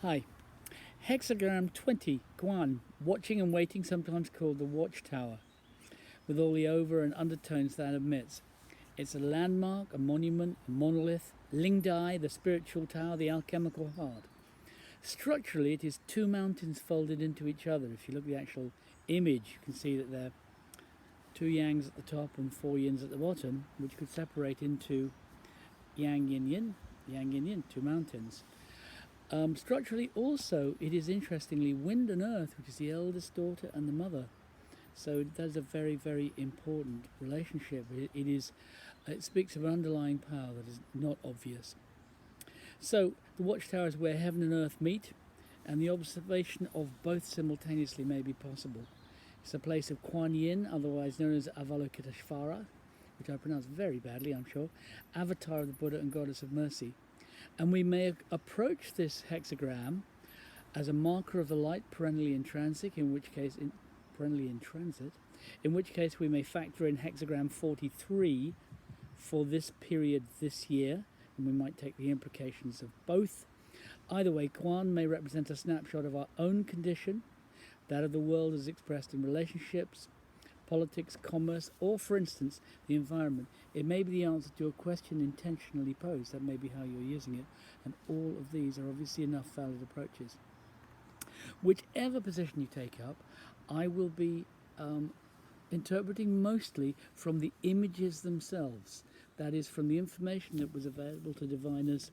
Hi. Hexagram 20, Guan, watching and waiting, sometimes called the Watchtower, with all the over and undertones that emits. It's a landmark, a monument, a monolith, Lingdai, the spiritual tower, the alchemical heart. Structurally, it is two mountains folded into each other. If you look at the actual image, you can see that there are two yangs at the top and four yins at the bottom, which could separate into yang yin yin, two mountains. Structurally, also, it is interestingly wind and earth, which is the eldest daughter and the mother. So that is a very, very important relationship. It speaks of an underlying power that is not obvious. So the watchtower is where heaven and earth meet, and the observation of both simultaneously may be possible. It's a place of Kuan Yin, otherwise known as Avalokiteshvara, which I pronounce very badly, I'm sure, avatar of the Buddha and goddess of mercy. And we may approach this hexagram as a marker of the light perennially in transit, in which case we may factor in hexagram 43 for this period this year, and we might take the implications of both. Either way, Guan may represent a snapshot of our own condition, that of the world as expressed in relationships, politics, commerce, or, for instance, the environment. It may be the answer to a question intentionally posed. That may be how you're using it. And all of these are obviously enough valid approaches. Whichever position you take up, I will be interpreting mostly from the images themselves. That is, from the information that was available to diviners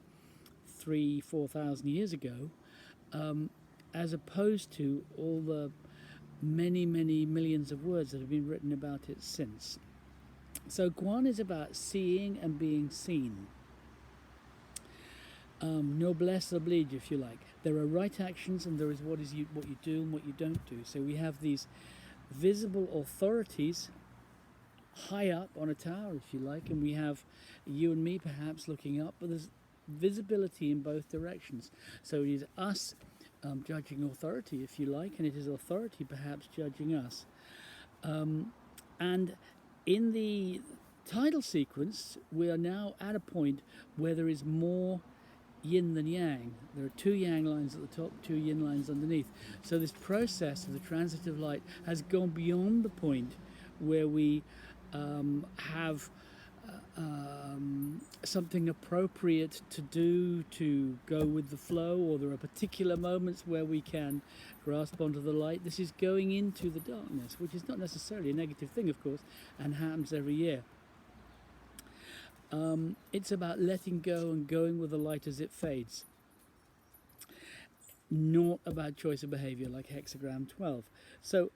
3,000-4,000 years ago, as opposed to all the many, many millions of words that have been written about it since. So Guan is about seeing and being seen. Noblesse oblige, if you like. There are right actions and there is what you do and what you don't do. So we have these visible authorities high up on a tower, if you like, and we have you and me perhaps looking up, but there's visibility in both directions. So it is us judging authority, if you like, and it is authority perhaps judging us. And in the tidal sequence, we are now at a point where there is more yin than yang. There are two yang lines at the top, two yin lines underneath. So this process of the transitive light has gone beyond the point where we have something appropriate to do to go with the flow, or there are particular moments where we can grasp onto the light. This is going into the darkness, which is not necessarily a negative thing, of course, and happens every year. It's about letting go and going with the light as it fades. Not about choice of behavior like hexagram 12. So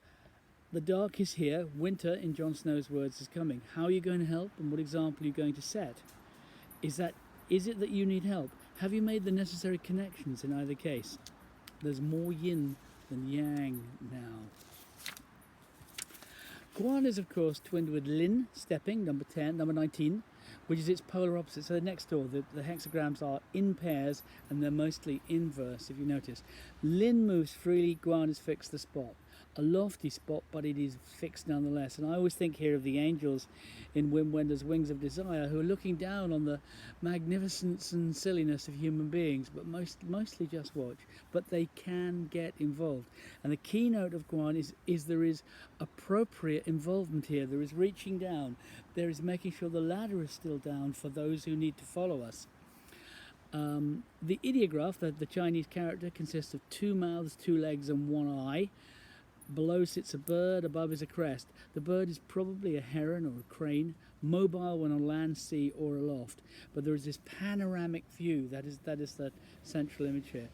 the dark is here. Winter, in Jon Snow's words, is coming. How are you going to help, and what example are you going to set? Is it that you need help? Have you made the necessary connections in either case? There's more yin than yang now. Guan is, of course, twinned with Lin, stepping, number 19, which is its polar opposite. So they're next door. The hexagrams are in pairs, and they're mostly inverse, if you notice. Lin moves freely, Guan is fixed the spot. A lofty spot, but it is fixed nonetheless. And I always think here of the angels in Wim Wenders' Wings of Desire, who are looking down on the magnificence and silliness of human beings, but mostly just watch. But they can get involved. And the keynote of Guan is there is appropriate involvement here. There is reaching down. There is making sure the ladder is still down for those who need to follow us. The ideograph, the Chinese character, consists of two mouths, two legs, and one eye. Below sits a bird, above is a crest. The bird is probably a heron or a crane, mobile when on land, sea, or aloft. But there is this panoramic view, that is the central image here.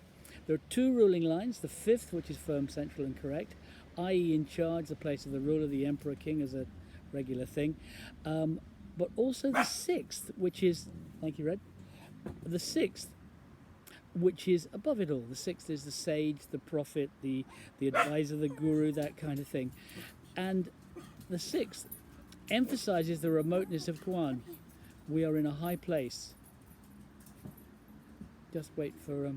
There are two ruling lines, the fifth, which is firm, central, and correct, i.e. in charge, the place of the ruler, the emperor, king, as a regular thing. But also the sixth, which is, thank you, Red, the sixth, which is above it all. The sixth is the sage, the prophet, the advisor, the guru, that kind of thing. And the sixth emphasizes the remoteness of Guan. We are in a high place. Just wait for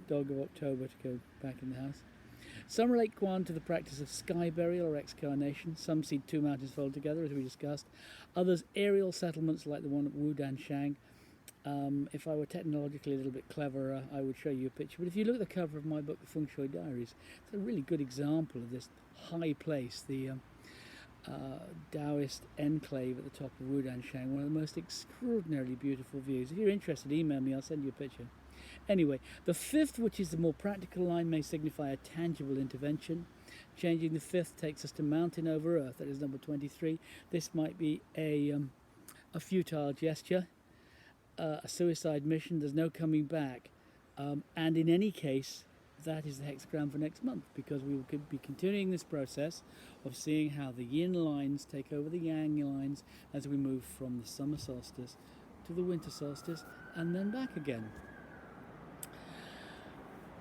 Dog of October to go back in the house. Some relate Guan to the practice of sky burial or excarnation. Some see two mountains folded together, as we discussed. Others, aerial settlements like the one at Wudanshan. If I were technologically a little bit cleverer, I would show you a picture. But if you look at the cover of my book, The Feng Shui Diaries, it's a really good example of this high place, the Taoist enclave at the top of Wudanshan, one of the most extraordinarily beautiful views. If you're interested, email me, I'll send you a picture. Anyway, the fifth, which is the more practical line, may signify a tangible intervention. Changing the fifth takes us to mountain over earth, that is number 23. This might be a futile gesture, a suicide mission, there's no coming back. And in any case, that is the hexagram for next month, because we will be continuing this process of seeing how the yin lines take over the yang lines as we move from the summer solstice to the winter solstice and then back again.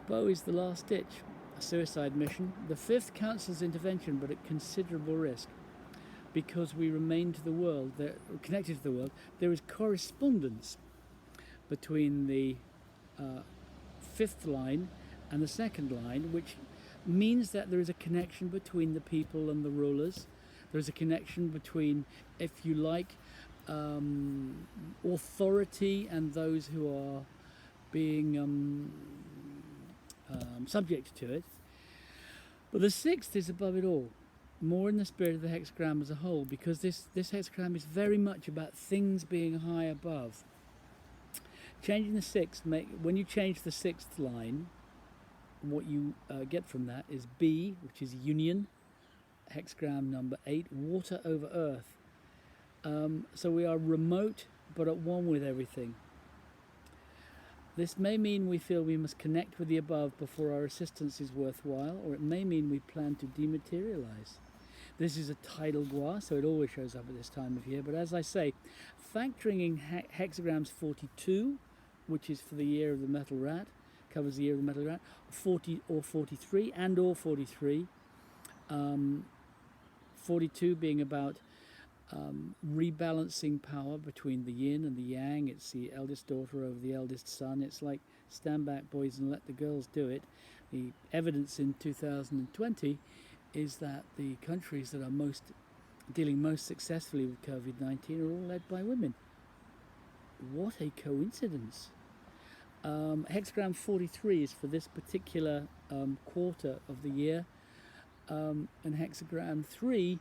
Bow is the last ditch, a suicide mission. The fifth counts as intervention, but at considerable risk, because we remain to the world, connected to the world. There is correspondence between the fifth line and the second line, which means that there is a connection between the people and the rulers. There's a connection between, if you like, authority and those who are being subject to it. But the sixth is above it all, more in the spirit of the hexagram as a whole, because this hexagram is very much about things being high above. Changing the sixth, when you change the sixth line, what you get from that is B, which is union, hexagram number 8, water over earth. So we are remote but at one with everything. This may mean we feel we must connect with the above before our assistance is worthwhile, or it may mean we plan to dematerialize. This is a tidal gua, so it always shows up at this time of year. But as I say, factoring in hexagrams 42, which is for the year of the metal rat, covers the year of the metal rat, 40 or 43 and or 43, 42 being about rebalancing power between the yin and the yang. It's the eldest daughter over the eldest son. It's like stand back, boys, and let the girls do it. The evidence in 2020 is that the countries that are dealing most successfully with COVID-19 are all led by women. What a coincidence. Hexagram 43 is for this particular quarter of the year, and hexagram 3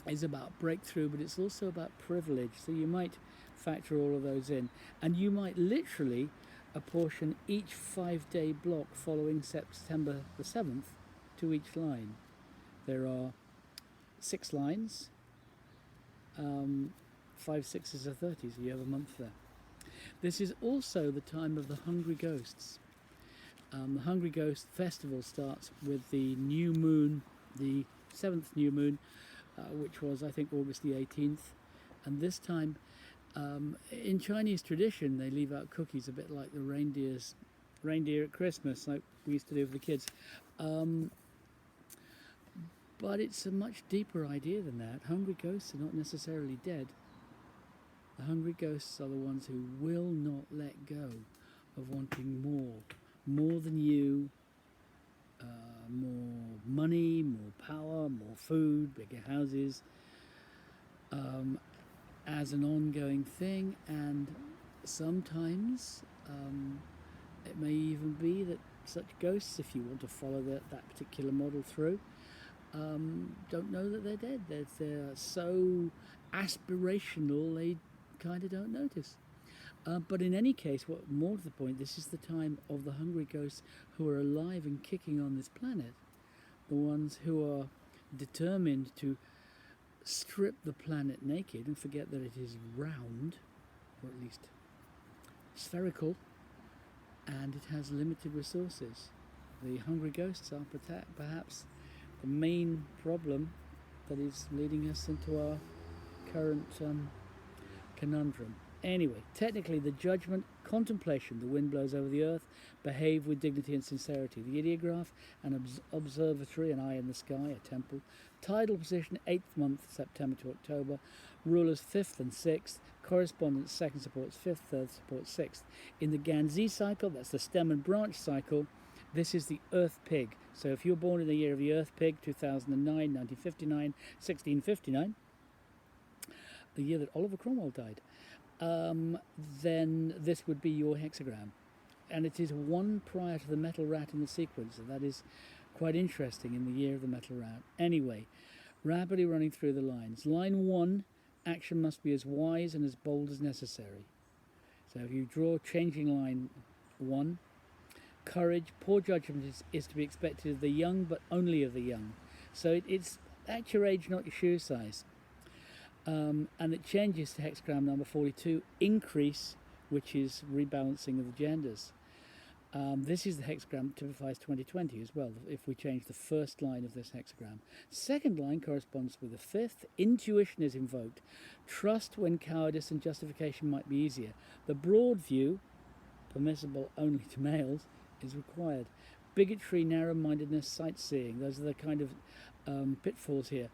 is about breakthrough, but it's also about privilege. So you might factor all of those in, and you might literally apportion each 5-day block following September the 7th to each line. There are 6 lines, 5 6s are 30, so you have a month there. This is also the time of the Hungry Ghosts. The Hungry Ghost Festival starts with the new moon, the 7th new moon, which was, I think, August the 18th. And this time, in Chinese tradition, they leave out cookies, a bit like the reindeer at Christmas, like we used to do for the kids. But it's a much deeper idea than that. Hungry ghosts are not necessarily dead. The hungry ghosts are the ones who will not let go of wanting more than you, more money, more power, more food, bigger houses, as an ongoing thing. And sometimes it may even be that such ghosts, if you want to follow that particular model through, don't know that they're dead. They're so aspirational they kind of don't notice. But in any case, what more to the point, this is the time of the hungry ghosts who are alive and kicking on this planet, the ones who are determined to strip the planet naked and forget that it is round, or at least spherical, and it has limited resources. The hungry ghosts are perhaps the main problem that is leading us into our current conundrum. Anyway, technically the judgment, contemplation, the wind blows over the earth, behave with dignity and sincerity. The ideograph, an observatory, an eye in the sky, a temple. Tidal position, 8th month, September to October. Rulers 5th and 6th. Correspondence, 2nd supports 5th, 3rd supports 6th. In the Ganzi cycle, that's the stem and branch cycle, this is the Earth Pig. So if you're born in the year of the Earth Pig, 2009, 1959, 1659, the year that Oliver Cromwell died, then this would be your hexagram. And it is one prior to the metal rat in the sequence, and that is quite interesting in the year of the metal rat. Anyway, rapidly running through the lines. Line 1, action must be as wise and as bold as necessary. So if you draw changing line 1, courage, poor judgment is to be expected of the young, but only of the young. So it's at your age, not your shoe size. And it changes to hexagram number 42, increase, which is rebalancing of the genders. This is the hexagram that typifies 2020 as well, if we change the first line of this hexagram. Second line corresponds with the fifth. Intuition is invoked. Trust when cowardice and justification might be easier. The broad view, permissible only to males, is required. Bigotry, narrow-mindedness, sightseeing, those are the kind of pitfalls here.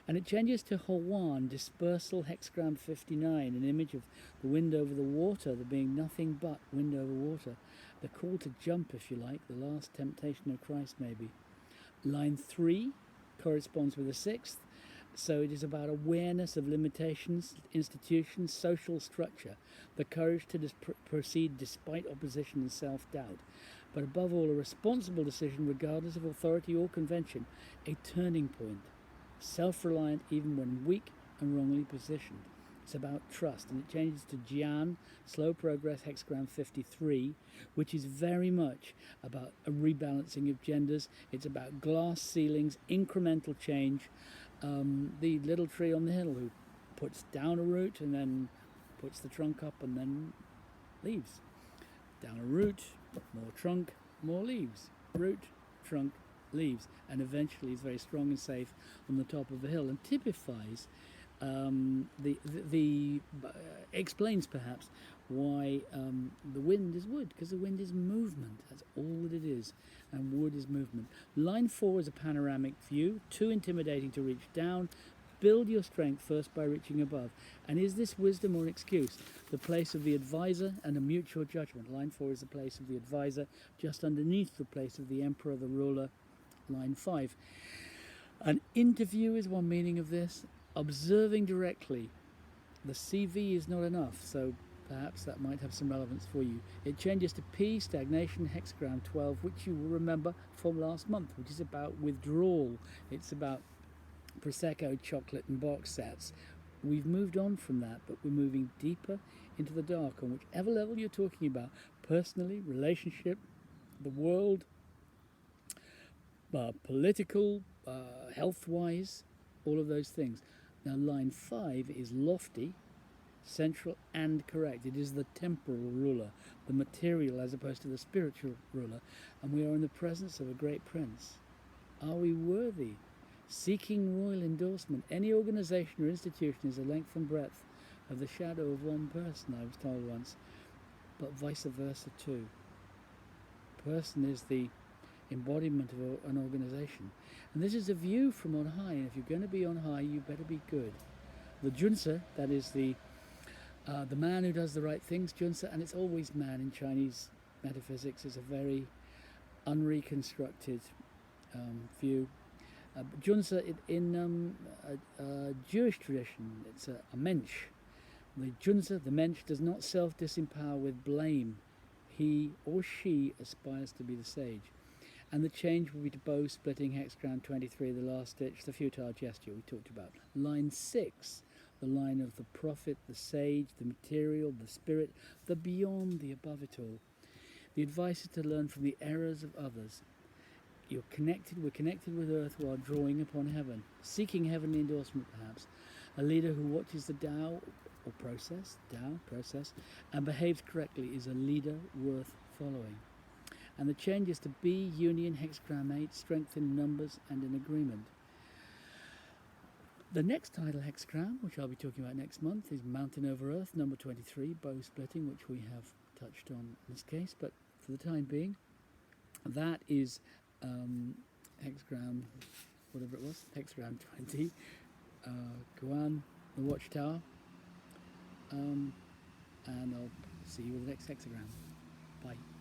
And it changes to Hawan, dispersal, hexagram 59, an image of the wind over the water, there being nothing but wind over water. The call to jump, if you like, the last temptation of Christ, maybe. Line 3 corresponds with the sixth, so it is about awareness of limitations, institutions, social structure, the courage to proceed despite opposition and self-doubt, but above all, a responsible decision regardless of authority or convention, a turning point, self-reliant even when weak and wrongly positioned. It's about trust, and it changes to Jian, slow progress, hexagram 53, which is very much about a rebalancing of genders. It's about glass ceilings, incremental change. The little tree on the hill who puts down a root and then puts the trunk up and then leaves. Down a root, more trunk, more leaves. Root, trunk, leaves. And eventually is very strong and safe on the top of the hill and typifies explains perhaps why the wind is wood, because the wind is movement. That's all that it is, and wood is movement. Line 4 is a panoramic view, too intimidating to reach down. Build your strength first by reaching above. And is this wisdom or an excuse? The place of the advisor and a mutual judgment. Line 4 is the place of the advisor, just underneath the place of the emperor, the ruler. Line 5. An interview is one meaning of this. Observing directly. The CV is not enough, so perhaps that might have some relevance for you. It changes to P, stagnation, hexagram 12, which you will remember from last month, which is about withdrawal. It's about Prosecco, chocolate and box sets. We've moved on from that, but we're moving deeper into the dark on whichever level you're talking about, personally, relationship, the world, political, health-wise, all of those things. Now line 5 is lofty, central and correct. It is the temporal ruler, the material as opposed to the spiritual ruler, and we are in the presence of a great prince. Are we worthy? Seeking royal endorsement. Any organization or institution is the length and breadth of the shadow of one person, I was told once, but vice versa too. Person is the embodiment of an organization. And this is a view from on high, and if you're going to be on high, you better be good. The Junsa, that is the man who does the right things, Junsa, and it's always man in Chinese metaphysics, is a very unreconstructed view. Junsa in Jewish tradition, it's a mensch. The Junsa, the mensch, does not self-disempower with blame. He or she aspires to be the sage. And the change will be to bow splitting, hexagram 23, the last stitch, the futile gesture we talked about. Line 6, the line of the prophet, the sage, the material, the spirit, the beyond, the above it all. The advice is to learn from the errors of others. We're connected with earth while drawing upon heaven, seeking heavenly endorsement perhaps. A leader who watches the Tao or process, and behaves correctly is a leader worth following. And the change is to B, union, hexagram 8, strength in numbers and in agreement. The next tidal hexagram, which I'll be talking about next month, is Mountain Over Earth, number 23, bow splitting, which we have touched on in this case, but for the time being, that is hexagram, whatever it was, hexagram 20, Guan, the Watchtower, and I'll see you with the next hexagram. Bye.